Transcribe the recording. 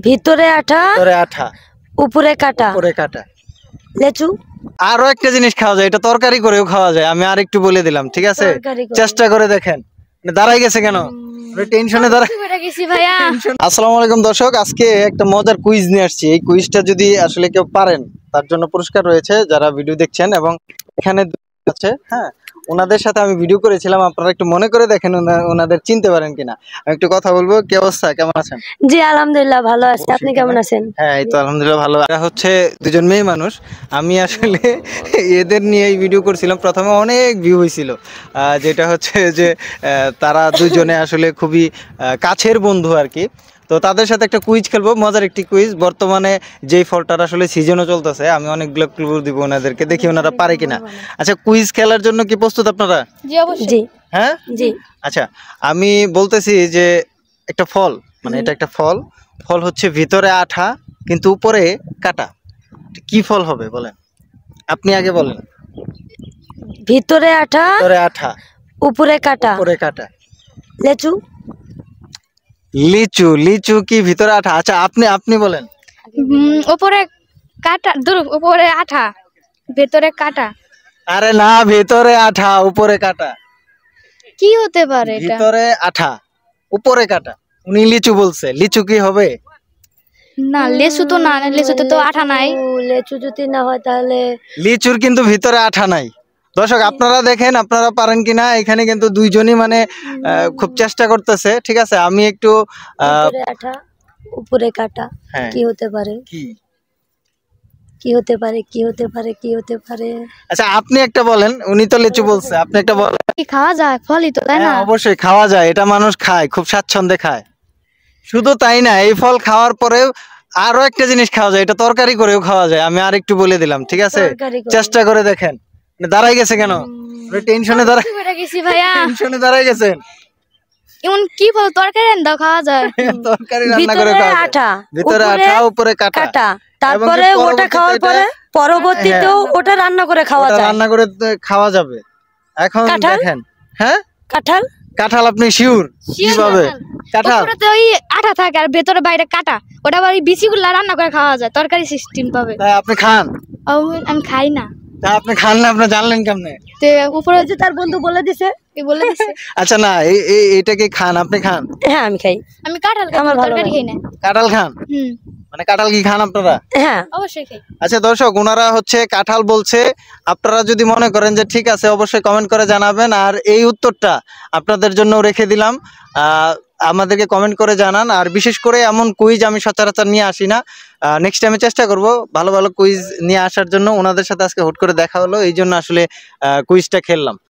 ভিতরে আঠা ভিতরে আঠা উপরে কাটা উপরে কাটা। লেচু। আরো একটা জিনিস খাওয়া যায়, এটা তরকারি করেও খাওয়া যায়, আমি আর একটু বলে দিলাম, ঠিক আছে? তরকারি করে। চেষ্টা করে দেখেন। দাঁড়াই গেছে কেন? টেনশনে দাঁড়াই। ভাইয়া আসসালামু আলাইকুম দর্শক, আজকে একটা মজার কুইজ নিয়ে আসছি। এই কুইজটা যদি আসলে কেউ পারেন তার জন্য পুরস্কার রয়েছে, যারা ভিডিও দেখছেন। এবং এখানে আছে, হ্যাঁ, ওনাদের সাথে আমি ভিডিও করেছিলাম, আপনারা একটু মনে করে দেখেন ওনাদের চিনতে পারেন কিনা। আমি একটু কথা বলবো। কি অবস্থা, কেমন আছেন? জি আলহামদুলিল্লাহ ভালো আছি, আপনি কেমন আছেন? হ্যাঁ, এই তো আলহামদুলিল্লাহ ভালো। এরা হচ্ছে দুজন মেয়ে মানুষ। আমি আসলে এদের নিয়ে এই ভিডিও করছিলাম, প্রথমে অনেক ভিউ হয়েছিল, যেটা হচ্ছে যে তারা দুজনে আসলে খুবই কাছের বন্ধু আর কি। তো তাদের সাথে একটা কুইজ খেলবো, মজার একটি কুইজ। বর্তমানে যেই ফলটার আসলে সিজনও চলতেছে, আমি অনেকগুলো ক্লু দিব ওনাদেরকে, দেখি ওনারা পারে কিনা। আচ্ছা, কুইজ খেলার জন্য কি প্রস্তুত আপনারা? জি অবশ্যই। হ্যাঁ জি। আচ্ছা, আমি বলতেছি যে একটা ফল, মানে এটা একটা ফল, ফল হচ্ছে ভিতরে আঠা কিন্তু উপরে কাটা। কি ফল হবে বলেন? আপনি আগে বলেন। ভিতরে আঠা ভিতরে আঠা উপরে কাটা উপরে কাটা। লেচু। লিচু। লিচু কি ভিতরে আঠা? আচ্ছা, আপনি বলেন। উপরে কাটা, উপরে আঠা ভেতরে কাটা। আরে না, ভিতরে আঠা উপরে কাটা। কি হতে পারে এটা? ভিতরে আঠা উপরে কাটা। উনি লিচু বলছে, লিচু কি হবে? না, লেচু তো না, লেচুতে তো আঠা নাই। লেচু যদি না হয় তাহলে লিচুর কিন্তু ভিতরে আঠা নাই। দর্শক আপনারা দেখেন, আপনারা পারেন কিনা। এখানে কিন্তু দুইজনই মানে খুব চেষ্টা করতেছে, ঠিক আছে? আমি একটু ভিতরে আঠা উপরে কাটা। হ্যাঁ, কি হতে পারে? কি হতে পারে? কি হতে পারে? কি হতে পারে? আচ্ছা, আপনি একটা বলেন। উনি তো লিচু বলছে, আপনি একটা বলেন। কি খাওয়া যায়? ফলই তো, তাই না? হ্যাঁ, অবশ্যই খাওয়া যায়, এটা মানুষ খায়, খুব স্বাচ্ছন্দ্যে খায়। শুধু তাই না, এই ফল খাওয়ার পরেও আরো একটা জিনিস খাওয়া যায়, এটা তরকারি করেও খাওয়া যায়, আমি আর একটু বলে দিলাম, ঠিক আছে? তরকারি করে। চেষ্টা করে দেখেন। দাঁড়াই গেছে কেন? টেনশনে দাঁড়াই, গেছি ভাইয়া। টেনশনে দাঁড়াই গেছেন। এমন কি ফল তরকারি রান্না খাওয়া যায়? তরকারি রান্না করে ভিতরে খাওয়া যায়। আঠা ভিতরে উপরে আঠা উপরে কাটা। কাটা, এবং তারপরে কি ওটা খাওয়ার পরে পরবর্তীতেও ওটা রান্না করে খাওয়া ওটা যায়। রান্না করে খাওয়া যাবে। এখন কাঁঠাল? দেখেন। হ্যাঁ, কাঁঠাল। কাঁঠাল। আপনি শিওর? কিভাবে কাঁঠাল? উপরে তো ওই আঠা থাকে আর ভেতরে বাইরে কাটা, ওটা আবার বিচিগুলো রান্না করে খাওয়া যায়, তরকারি সিস্টেম পাবে। তাই আপনি খান? আমি খাই না। তা আপনি খান না, আপনি জানলেন কেমনে? তো উপরে যে তার বন্ধু বলে দিছে। বলে দিছে। আচ্ছা, না, এটা কি খান? আপনি খান? হ্যাঁ আমি খাই। আমি কাঁঠাল খাই, আমার ভালো তরকারি লাগে। খাই না। কাঁঠাল খান? মানে কাঁঠাল কি খান আপনারা? হ্যাঁ অবশ্যই খাই। আচ্ছা দর্শক, ওনারা হচ্ছে কাঁঠাল বলছে। আপনারা যদি মনে করেন যে ঠিক আছে, অবশ্যই কমেন্ট করে জানাবেন। আর এই উত্তরটা আপনাদের জন্য রেখে দিলাম, আমাদেরকে কমেন্ট করে জানান। আর বিশেষ করে এমন কুইজ আমি সচরাচর নিয়ে আসি না, নেক্সট টাইমে চেষ্টা করব ভালো ভালো কুইজ নিয়ে আসার জন্য। ওনাদের সাথে আজকে হুট করে দেখা হলো, এই জন্য আসলে কুইজটা খেললাম।